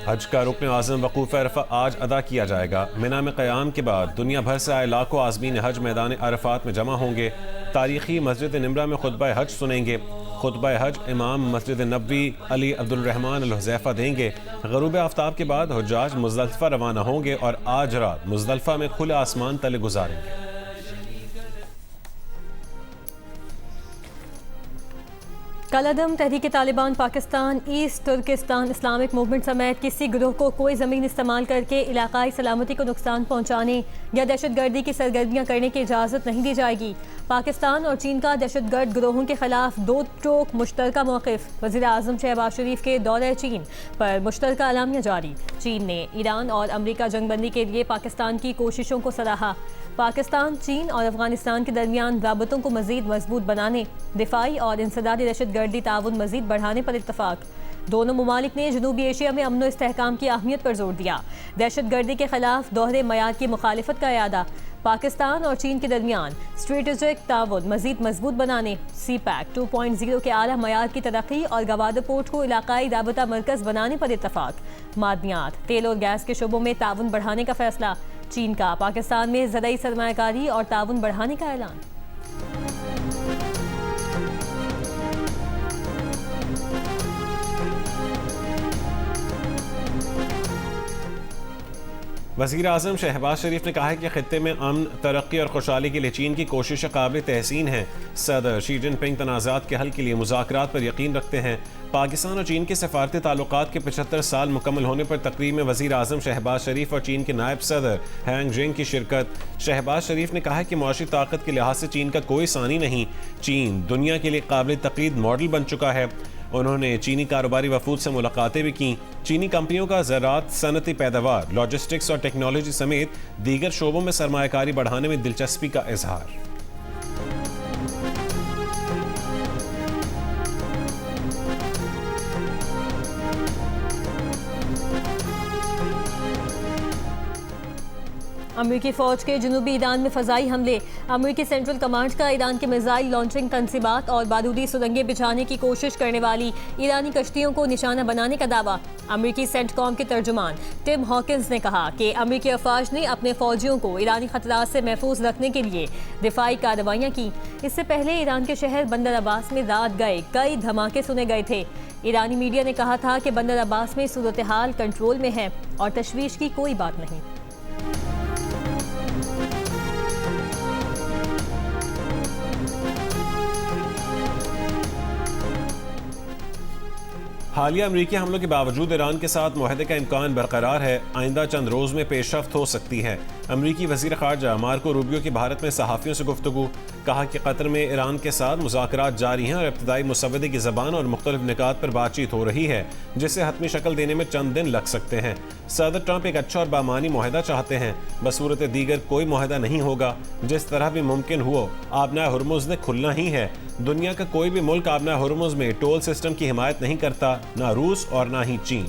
हज का रुकन आज़म वक़ूफ़ अरफ़ा आज अदा किया जाएगा। मिना में क़याम के बाद दुनिया भर से आए लाखों आज़मीन हज मैदान अरफ़ात में जमा होंगे। तारीख़ी मस्जिद निमरा में खुतबा हज सुनेंगे। खुतबा हज इमाम मस्जिद नबवी अली अब्दुल रहमान अल हुज़ैफ़ा देंगे। ग़ुरूब आफ्ताब के बाद हुज्जाज मुज़दलिफ़ा रवाना होंगे और आज रात मुज़दलिफ़ा में खुले आसमान तले गुजारेंगे। कलअदम Tehrik Taliban Pakistan East Turkistan Islamic Movement समेत किसी गिरोह को कोई ज़मीन इस्तेमाल करके इलाकाई सलामती को नुकसान पहुँचाने या दहशतगर्दी की सरगर्मियाँ करने की इजाज़त नहीं दी जाएगी। पाकिस्तान और चीन का दहशतगर्द गिरोहों के खिलाफ दो टोक मुश्तरका मौक़िफ़। वज़ीर आज़म शहबाज शरीफ के दौरे चीन पर मुश्तरका एलामिया जारी। चीन ने ईरान और अमरीका जंगबंदी के लिए पाकिस्तान की कोशिशों को सराहा। पाकिस्तान, चीन और अफगानिस्तान के दरमियान राबतों को मज़ीद मजबूत बनाने, दिफाई और इंसदादी दहशतगर्दी ताउन मज़ीद बढ़ाने पर इत्तफ़ाक़। दोनों ममालिक ने जनूबी एशिया में अमन व इस्तेहकाम की अहमियत पर जोर दिया। दहशतगर्दी के खिलाफ दोहरे मयार की मुखालिफत का इरादा। पाकिस्तान और चीन के दरमियान स्ट्रेटेजिक ताउन मज़ीद मजबूत बनाने, CPAC 2.0 के आला मयार की तरक्की और गवादर पोर्ट को इलाकाई राबता मरकज़ बनाने पर इत्तफ़ाक़। मादनियात, तेल और गैस के शोबों में ताउन बढ़ाने का फैसला। चीन का पाकिस्तान में ज़रई सरमायाकारी और ताउन बढ़ाने का ऐलान। वज़ीर आज़म शहबाज शरीफ ने कहा है कि खित्ते में अमन, तरक्की और खुशहाली के लिए चीन की कोशिश काबिल तहसीन है। सदर शी जिनपिंग तनाज़ात के हल के लिए मुज़ाकरात पर यकीन रखते हैं। पाकिस्तान और चीन के सफारती ताल्लुकात के 75 साल मुकम्मल होने पर तकरीब में वज़ीर आज़म शहबाज शरीफ और चीन के नायब सदर हैंग जिंग की शिरकत। शहबाज शरीफ ने कहा है कि मुआशी ताकत के लिहाज से चीन का कोई सानी नहीं। चीन दुनिया के लिए काबिल तक़लीद मॉडल बन चुका है। उन्होंने चीनी कारोबारी वफूद से मुलाकातें भी की। चीनी कंपनियों का ज़राअत, सनती पैदावार, लॉजिस्टिक्स और टेक्नोलॉजी समेत दीगर शोबों में सरमायाकारी बढ़ाने में दिलचस्पी का इजहार। अमरीकी फ़ौज के जनूबी ईरान में फ़ज़ाई हमले। अमरीकी सेंट्रल कमांड का ईरान के मिसाइल लॉन्चिंग तंसीबात और बारूदी सुरंगें बिछाने की कोशिश करने वाली ईरानी कश्तियों को निशाना बनाने का दावा। अमरीकी सेंटकॉम के तर्जुमान टिम हॉकिंस ने कहा कि अमरीकी अफवाज ने अपने फ़ौजियों को ईरानी खतरात से महफूज रखने के लिए दिफाई कार्रवाइयाँ की। इससे पहले ईरान के शहर बंदर अब्बास में रात गए कई धमाके सुने गए थे। ईरानी मीडिया ने कहा था कि बंदर अब्बास में सूरत हाल कंट्रोल में है और तशवीश की कोई बात नहीं। हालिया अमरीकी हमलों के बावजूद ईरान के साथ मुआहदे का इम्कान बरकरार है। आइंदा चंद रोज़ में पेशरफ्त हो सकती है। अमरीकी वज़ीर ख़ारजा मार्को रूबियो की भारत में सहाफ़ियों से गुफ्तगू। कहा कि कतर में ईरान के साथ मुज़ाकरात जारी हैं और इब्तदाई मुसव्वदे की ज़बान और मुख्तलिफ निकात पर बातचीत हो रही है, जिसे हतमी शक्ल देने में चंद दिन लग सकते हैं। सदर ट्रंप एक अच्छा और बामानी मुआहदा चाहते हैं। बसूरत दीगर कोई मुआहदा नहीं होगा। जिस तरह भी मुमकिन हो आबना हुर्मुज़ ने खुलना ही है। दुनिया का कोई भी मुल्क आबना हुर्मुज़ में टोल सिस्टम की हिमायत नहीं करता, ना रूस और ना ही चीन।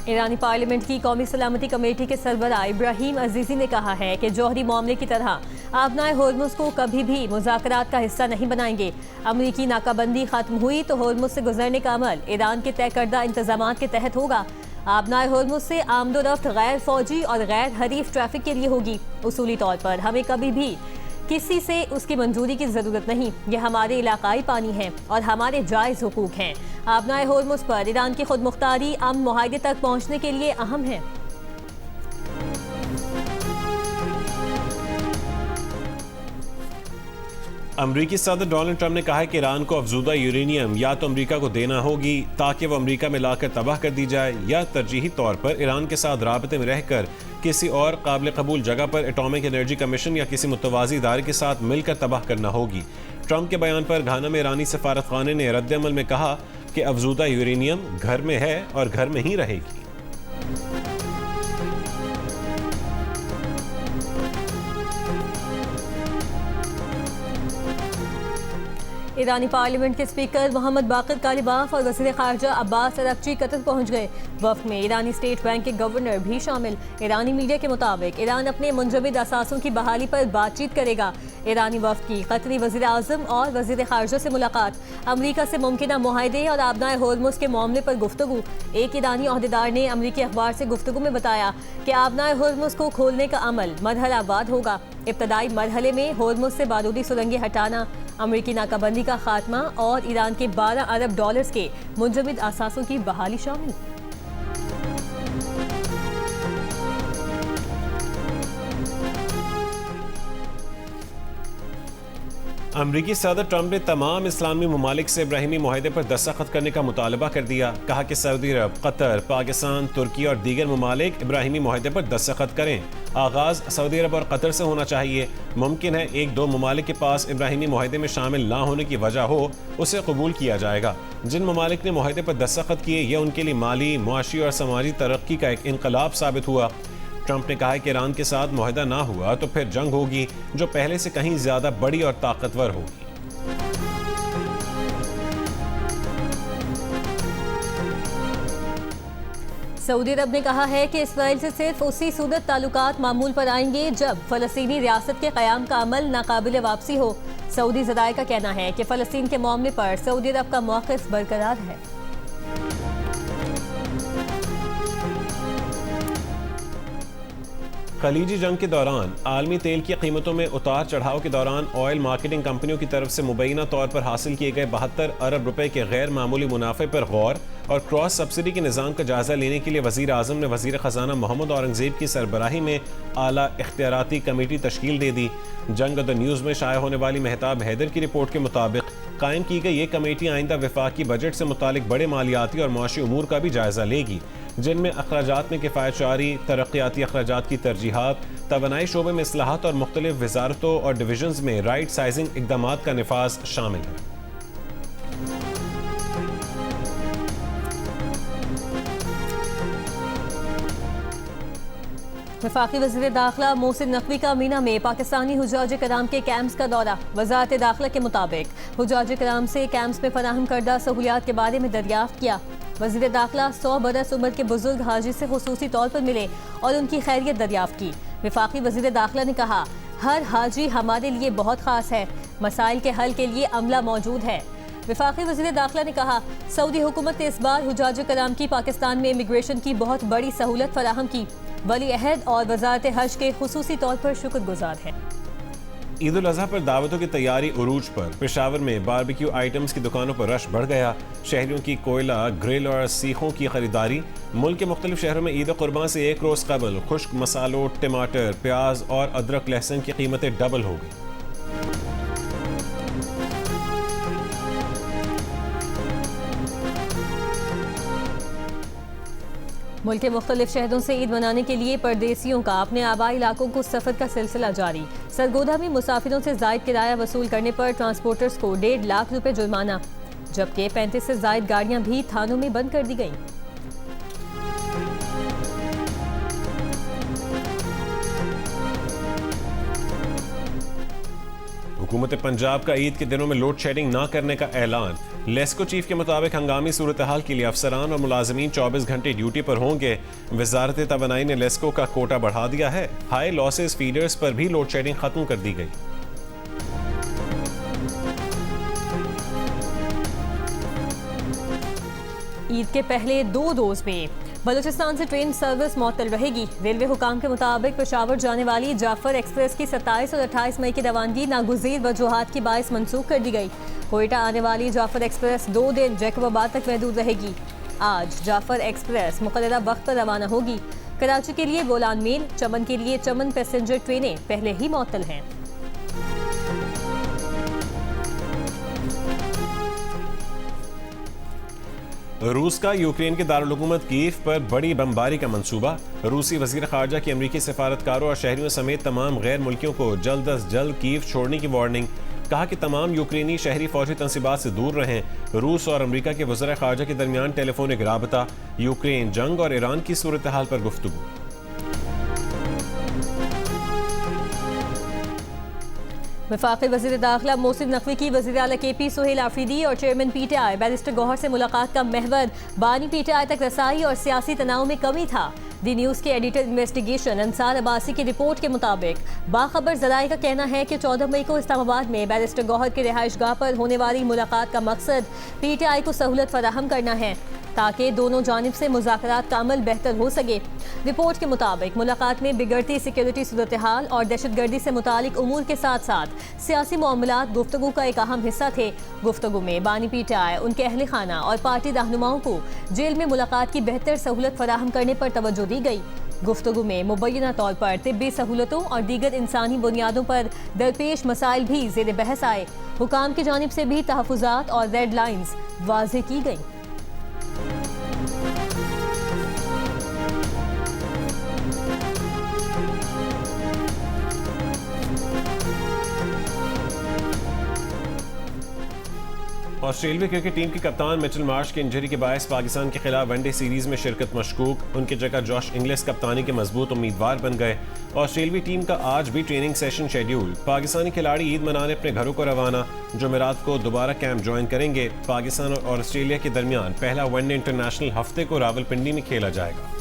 ईरानी पार्लियामेंट की कौमी सलामती कमेटी के सरबराह इब्राहिम अजीज़ी ने कहा है कि जौहरी मामले की तरह आबनाए होर्मुज़ को कभी भी मुज़ाकरात का हिस्सा नहीं बनाएंगे। अमरीकी नाकाबंदी खत्म हुई तो होर्मुज़ से गुजरने का अमल ईरान के तय करदा इंतजामात के तहत होगा। आबनाए होर्मुज़ से आमदोरफ्त गैर फौजी और गैर हरीफ ट्रैफिक के लिए होगी। उसूली तौर पर हमें कभी भी किसी से उसकी मंजूरी की ज़रूरत नहीं। यह हमारे इलाकाई पानी है और हमारे जायज़ हुकूक हैं। आबनाए होर्मुज़ पर ईरान की खुद मुख्तारी अमन मुआहदे तक पहुँचने के लिए अहम है। अमरीकी सदर डोनाल्ड ट्रंप ने कहा है कि ईरान को अफजूदा यूरेनियम या तो अमरीका को देना होगी ताकि वह अमरीका में लाकर तबाह कर दी जाए, या तरजीही तौर पर ईरान के साथ राबते में रहकर किसी और काबिल कबूल जगह पर एटॉमिक एनर्जी कमीशन या किसी मुतवाज़ी इदारे के साथ मिलकर तबाह करना होगी। ट्रंप के बयान पर घाना में ईरानी सफारतखाने ने रद्द-ए-अमल में कहा कि अफजूदा यूरेनियम घर में है और घर में ही रहेगी। ईरानी पार्लियामेंट के स्पीकर मोहम्मद बाकिर कालिबाफ और वज़ीर ख़ारजा अब्बास अरगची कतर पहुँच गए। वफ़द में ईरानी स्टेट बैंक के गवर्नर भी शामिल। ईरानी मीडिया के मुताबिक ईरान अपने मुंजमद असासों की बहाली पर बातचीत करेगा। ईरानी वफ़द की कतरी वज़ीर आज़म और वज़ीर ख़ारजा से मुलाकात, अमरीका से मुमकिना मुआहदे और आबनाए होर्मुज़ के मामले पर गुफ्तगू। एक ईरानी ओहदेदार ने अमरीकी अखबार से गुफ्तगू में बताया कि आबनाए होर्मुज़ को खोलने का अमल मरहलावार होगा। इब्तदाई मरहले में होर्मुज़ से बारूदी सुरंगें हटाना, अमरीकी नाकाबंदी का खात्मा और ईरान के 12 अरब डॉलर्स के मुंजमद असासों की बहाली शामिल। अमरीकी सदर ट्रंप ने तमाम इस्लामी ममालिक से इब्राहिमी मुआहदे पर दस्तखत करने का मुतालबा कर दिया। कहा कि सऊदी अरब, कतर, पाकिस्तान, तुर्की और दीगर ममालिक इब्राहिमी मुआहदे पर दस्तखत करें। आगाज़ सऊदी अरब और कतर से होना चाहिए। मुमकिन है एक दो ममालिक के पास इब्राहिमी मुआहदे में शामिल ना होने की वजह हो, उसे कबूल किया जाएगा। जिन ममालिक ने मुआहदे पर दस्तखत किए, यह उनके लिए माली, मुआशी और समाजी तरक्की का एक इनकलाब साबित हुआ। ट्रंप ने कहा है कि ईरान के साथ मुआहदा ना हुआ तो फिर जंग होगी जो पहले से कहीं ज्यादा बड़ी और ताकतवर होगी। सऊदी अरब ने कहा है कि इसराइल से सिर्फ उसी सूरत ताल्लुकात मामूल पर आएंगे जब फ़लस्तीनी रियासत के क़याम का अमल नाकाबिल वापसी हो। सऊदी ज़राए का कहना है कि फ़लस्तीन के मामले पर सऊदी अरब का मौक़िफ़ बरकरार है। खलीजी जंग के दौरान आलमी तेल की कीमतों में उतार चढ़ाव के दौरान ऑयल मार्केटिंग कंपनियों की तरफ से मुबैना तौर पर हासिल किए गए 72 अरब रुपए के गैर मामूली मुनाफे पर गौर और क्रॉस सब्सिडी के निज़ाम का जायजा लेने के लिए वज़ीर आज़म ने वज़ीर ख़जाना मोहम्मद औरंगज़ेब की सरबराही में आला इख्तियाराती कमेटी तश्कील दे दी। जंग द न्यूज़ में शाया होने वाली मेहताब हैदर की रिपोर्ट के मुताबिक कायम की गई ये कमेटी आइंदा वफाकी बजट से मुतालिक बड़े मालियाती और मुआशी उमूर का भी जायजा लेगी, जिनमें अखराजात में किफ़ायत जारी, तरक्याती अखराजात की तरजीहात, तवानाई शोबे में इस्लाहात और मुख्तलिफ वजारतों और डिवीजन्स में राइट साइजिंग इक़दामात का निफाज शामिल है। वफाकी वज़ीर दाखिला मोहसिन नकवी का मीना में पाकिस्तानी हुज्जाज कराम के कैंप्स का दौरा। वज़ारत दाखिला के मुताबिक हुज्जाज कराम से कैंप्स में फराहम करदा सहूलियात के बारे में दरियाफ्त किया। वज़ीर दाखिला 100 बरस उम्र के बुजुर्ग हाजी से खुसूसी तौर पर मिले और उनकी खैरियत दरियाफ्त की। वफाकी वज़ीर दाखिला ने कहा, हर हाजी हमारे लिए बहुत ख़ास है, मसाइल के हल के लिए अमला मौजूद है। वफाकी वज़ीर दाखिला ने कहा, सऊदी हुकूमत ने इस बार हुज्जाज कराम की पाकिस्तान में इमिग्रेशन की बहुत बड़ी सहूलत फराहम की। वली अहद और वज़ारत हज के खुसूसी तौर पर शुक्रगुजार है। ईद उल अज़हा पर दावतों की तैयारी उरूज पर। पेशावर में बारबेक्यू आइटम्स की दुकानों पर रश बढ़ गया। शहरियों की कोयला, ग्रिल और सीखों की खरीदारी। मुल्क के मुख्तलिफ शहरों में ईद कुर्बान से एक रोज़ कबल खुश्क मसालों, टमाटर, प्याज और अदरक लहसुन की कीमतें डबल हो गई। मुल्क के मुख्तलिफ शहरों से ईद मनाने के लिए परदेसियों का अपने आबाई इलाकों को सफ़र का सिलसिला जारी। सरगोधा में मुसाफिरों से जायद किराया वसूल करने पर ट्रांसपोर्टर्स को 1.5 लाख रुपए जुर्माना, जबकि 35 से जायद गाड़ियां भी थानों में बंद कर दी गईं। हुकूमत पंजाब का ईद के दिनों में लोड शेडिंग ना करने का ऐलान। लेस्को चीफ के मुताबिक हंगामी सूरत हाल के लिए अफसरान और मुलाजमीन 24 घंटे ड्यूटी पर होंगे। वजारत तवानाई ने लेस्को का कोटा बढ़ा दिया है। हाई लॉसेस फीडर्स पर भी लोड शेडिंग खत्म कर दी गई। ईद के पहले 2 रोज में बलूचिस्तान से ट्रेन सर्विस मअतल रहेगी। रेलवे हुकाम के मुताबिक पेशावर जाने वाली जाफर एक्सप्रेस की 27 और 28 मई की रवानगी नागुज़ीर वजूहात की बाइस मनसूख कर दी गई। कोयटा आने वाली जाफर एक्सप्रेस 2 दिन जैकबाबाद तक महदूद रहेगी। आज जाफर एक्सप्रेस मुक़र्ररा वक्त पर रवाना होगी। कराची के लिए बोलान मेल, चमन के लिए चमन पैसेंजर ट्रेनें पहले ही मअतल हैं। रूस का यूक्रेन के दारुल-हुकूमत कीव पर बड़ी बमबारी का मंसूबा। रूसी वज़ीर ख़ारजा की अमरीकी सफारतकारों और शहरियों समेत तमाम गैर मुल्कियों को जल्द अज जल्द कीव छोड़ने की वार्निंग। कहा कि तमाम यूक्रेनी शहरी फौजी तनसीबात से दूर रहें। रूस और अमरीका के वज़ीर ख़ारजा के दरमियान टेलीफोनिक राबता। यूक्रेन जंग और ईरान की सूरत हाल पर गुफ्तगू। वफाकी वज़ीर दाखिला मोहसिन नकवी की वज़ीर आला KP सुहेल आफरीदी और चेयरमैन PTI बैरिस्टर गौहर से मुलाकात का महवर बानी PTI तक रसाई और सियासी तनाव में कमी था। दी न्यूज़ के एडिटर इन्वेस्टिगेशन अंसार अब्बासी की रिपोर्ट के मुताबिक बाखबर ज़राए का कहना है कि 14 मई को इस्लामाबाद में बैरिस्टर गौहर के रिहाइशगाह पर होने वाली मुलाकात का मकसद PTI को सहूलत फराहम करना है ताकि दोनों जानिब से मुज़ाकरात का अमल बेहतर हो सके। रिपोर्ट के मुताबिक मुलाकात में बिगड़ती सिक्योरिटी सूरत हाल और दहशतगर्दी से मुतालिक उमूर के साथ साथ सियासी मामलात गुफ्तगू का एक अहम हिस्सा थे। गुफ्तगू में बानी PTI, उनके अहल खाना और पार्टी रहनुमाओं को जेल में मुलाकात की बेहतर सहूलत फराहम करने पर तवज्जो दी गई। गुफ्तगू में मुबैना तौर पर तिब्बी सहूलतों और दीगर इंसानी बुनियादों पर दरपेश मसाइल भी ज़ेर बहस आए। हुकाम की जानिब से भी तहफ़्फ़ुज़ात और रेड लाइन्स वाज़ेह की गई। ऑस्ट्रेलिया क्रिकेट टीम के कप्तान मिचेल मार्श की इंजरी के बायस पाकिस्तान के खिलाफ वनडे सीरीज में शिरकत मशकूक। उनकी जगह जॉश इंग्लिस कप्तानी के मजबूत उम्मीदवार बन गए। ऑस्ट्रेलियाई टीम का आज भी ट्रेनिंग सेशन शेड्यूल। पाकिस्तानी खिलाड़ी ईद मनाने अपने घरों को रवाना। जुमेरात को दोबारा कैंप ज्वाइन करेंगे। पाकिस्तान और ऑस्ट्रेलिया के दरमियान पहला वनडे इंटरनेशनल हफ्ते को रावलपिंडी में खेला जाएगा।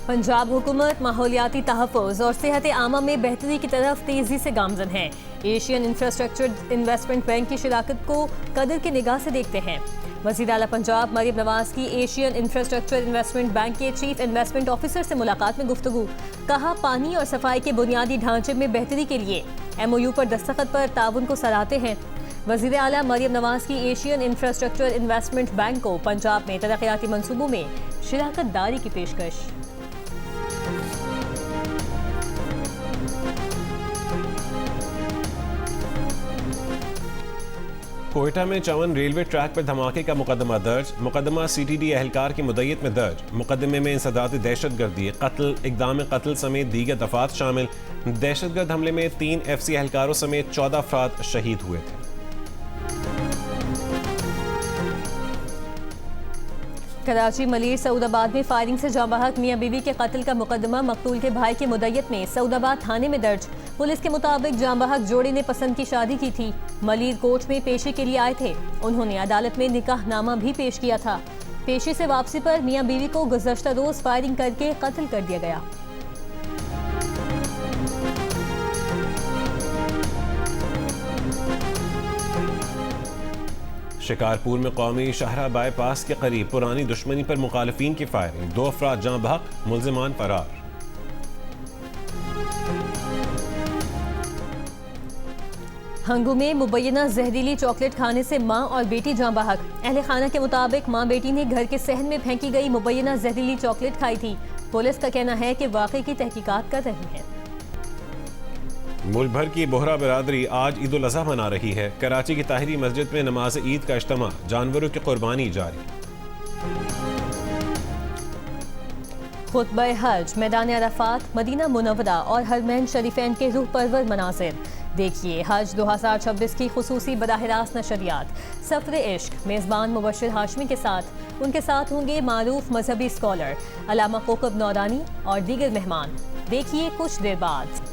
पंजाब हुकूमत माहौलियाती तहफ़्फ़ुज़ और सेहत आमा में बेहतरी की तरफ तेज़ी से गामज़न है। एशियन इंफ्रास्ट्रक्चर इन्वेस्टमेंट बैंक की शिराकत को कदर की निगाह से देखते हैं। वज़ीर आला पंजाब मरियम नवाज़ की एशियन इंफ्रास्ट्रक्चर इन्वेस्टमेंट बैंक के चीफ इन्वेस्टमेंट ऑफिसर से मुलाकात में गुफ्तगू। कहा, पानी और सफाई के बुनियादी ढांचे में बेहतरी के लिए MOU पर दस्तखत पर ताउन को सराहते हैं। वज़ीर आला मरियम नवाज़ की एशियन इंफ्रास्ट्रक्चर इन्वेस्टमेंट बैंक को पंजाब में तरक्याती मंसूबों में शिराकत दारी की पेशकश। कोयटा में चवन रेलवे ट्रैक पर धमाके का मुकदमा दर्ज। मुकदमा CTD एहलकार की मुद्दत में दर्ज। मुकदमे में इंसदादी दहशतगर्दी, कत्ल, इक़दाम कत्ल समेत दीगर दफात शामिल। दहशतगर्द हमले में 3 FC एहलकारों समेत 14 अफराद शहीद हुए थे। कराची मलिर सऊदाबाद में फायरिंग से जाँ बहक मियाँ बीवी के कत्ल का मुकदमा मकतूल के भाई की मुद्दत में सऊदाबाद थाने में दर्ज। पुलिस के मुताबिक जाँ बहक जोड़े ने पसंद की शादी की थी। मलिर कोर्ट में पेशी के लिए आए थे। उन्होंने अदालत में निकाहनामा भी पेश किया था। पेशी से वापसी पर मियाँ बीवी को गुज़श्ता रोज फायरिंग करके कत्ल कर दिया गया। शिकारपुर में कौमी शाहरा बाईपास के करीब पुरानी दुश्मनी पर मुखालिफिन की फायरिंग। 2 अफराद जाँ बहक, मुल्जिमान फरार। हंगू में मुबैना जहरीली चॉकलेट खाने से मां और बेटी जाँ बहक। अहले खाना के मुताबिक मां बेटी ने घर के सहन में फेंकी गई मुबैना जहरीली चॉकलेट खाई थी। पुलिस का कहना है कि वाकई की तहकीकात कर रही है। मुल्क भर की बोहरा बिरादरी आज ईद उल अज़हा मना रही है। कराची की ताहिरी मस्जिद में नमाज ईद का इज्तिमा, जानवरों की कुर्बानी जारी। खुतबा हज, मैदान अरफात, मदीना मुनव्वरा और हरमैन शरीफैन के रूह परवर मनासिर। देखिए हज 2026 की खुसूसी बराह रास्त नशरियात। सफ़र इश्क मेज़बान मुबश्शिर हाशमी के साथ उनके साथ होंगे मारूफ मजहबी स्कॉलर अलामा कोकब नौरानी और दीगर मेहमान। देखिए कुछ देर बाद।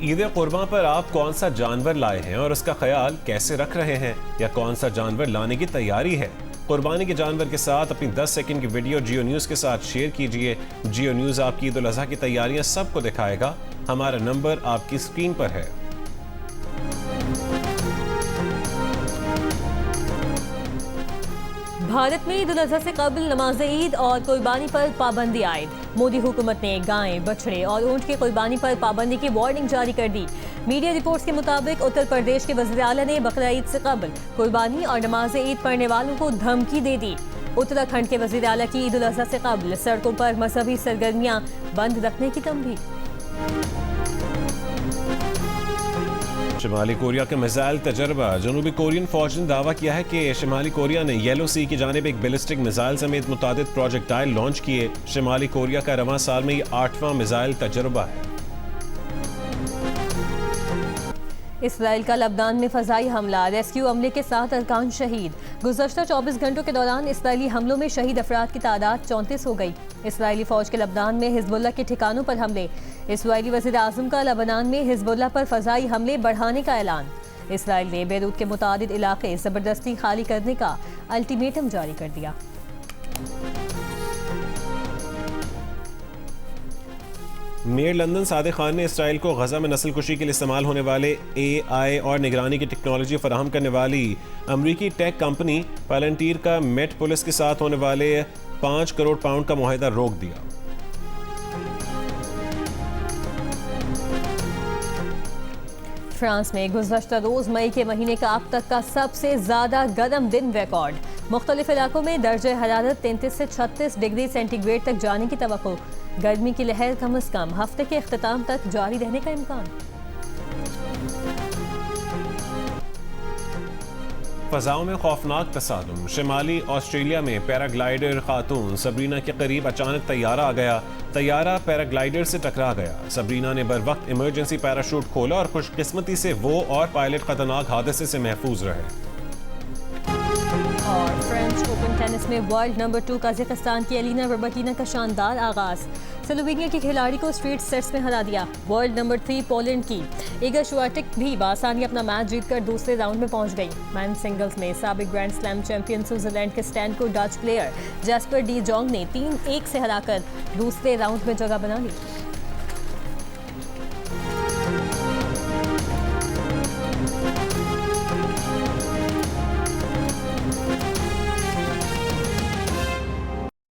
ईद कुर्बान पर आप कौन सा जानवर लाए हैं और उसका ख्याल कैसे रख रहे हैं, या कौन सा जानवर लाने की तैयारी है? कुर्बानी के जानवर के साथ अपनी 10 सेकंड की वीडियो जियो न्यूज़ के साथ शेयर कीजिए। जियो न्यूज़ आपकी ईद उल अज़हा की तैयारियां सबको दिखाएगा। हमारा नंबर आपकी स्क्रीन पर है। भारत में ईद उल अज़हा से कबल नमाज ईद और कुर्बानी पर पाबंदी आयद। मोदी हुकूमत ने गायें, बछड़े और ऊंट की कुर्बानी पर पाबंदी की वार्निंग जारी कर दी। मीडिया रिपोर्ट्स के मुताबिक उत्तर प्रदेश के वज़ीर आला ने बकरा ईद से कबल कुर्बानी और नमाज ईद पढ़ने वालों को धमकी दे दी। उत्तराखंड के वज़ीर आला की ईद उल अज़हा से कबल सड़कों पर मजहबी सरगर्मियां बंद रखने की तंबीह। शिमाली कोरिया का मिसाइल तजर्बा। जनूबी कोरियन फौज ने दावा किया है कि शिमाली कोरिया ने येलो सी की जानिब एक बैलिस्टिक मिसाइल समेत मुतादिद प्रोजेक्टाइल लॉन्च किए। शिमाली कोरिया का रवां साल में ये 8वां मिसाइल तजर्बा है। इसराइल का लबनान में फजाई हमला, रेस्क्यू अमले के 7 अरकान शहीद। गुज़श्ता 24 घंटों के दौरान इसराइली हमलों में शहीद अफराद की तादाद 34 हो गई। इसराइली फौज के लबनान में हिजबुल्लाह के ठिकानों पर हमले। इसराइली वज़ीर आज़म का लबनान में हिजबुल्लाह पर फजाई हमले बढ़ाने का ऐलान। इसराइल ने बेरूत के मुतादिद इलाके ज़बरदस्ती खाली करने का अल्टीमेटम जारी कर दिया। मेयर लंदन सादिक खान ने इसराइल को गजा में नस्लकुशी के लिए इस्तेमाल होने वाले AI और निगरानी की टेक्नोलॉजी फराहम करने वाली अमरीकी टेक कंपनी पालंटीर का मेट पुलिस के साथ होने वाले 5 करोड़ पाउंड का मुआहिदा रोक दिया। फ्रांस में गुज़श्ता रोज़ मई के महीने का अब तक का सबसे ज़्यादा गर्म दिन रिकॉर्ड। मुख्तलिफ इलाकों में दर्जे हरारत 33 से 36 डिग्री सेंटीग्रेड तक जाने की तवक्को। गर्मी की लहर कम अज़ कम हफ्ते के अख्ताम तक जारी रहने का इम्कान। फ़ज़ाओं में खौफनाक तसादुम। शिमाली ऑस्ट्रेलिया में पैराग्लाइडर खातून सबरीना के करीब अचानक तैयारा आ गया। तैयारा पैराग्लाइडर से टकरा गया। सबरीना ने बर वक्त इमरजेंसी पैराशूट खोला और खुशकिस्मती से वो और पायलट खतरनाक हादसे से महफूज रहे। और फ्रेंच ओपन टेनिस में वर्ल्ड नंबर 2 कजाकिस्तान की एलिना रबाकिना का शानदार आगाज। स्लोवेनिया की खिलाड़ी को स्ट्रेट सेट्स में हरा दिया। वर्ल्ड नंबर 3 पोलैंड की इगा श्वाटेक भी बासानी अपना मैच जीतकर दूसरे राउंड में पहुंच गई। मेंस सिंगल्स में साबिक ग्रैंड स्लैम चैंपियन स्विट्जरलैंड के स्टैंड को Dutch player jasper D Jong ने 3-1 से हराकर दूसरे राउंड में जगह बना ली।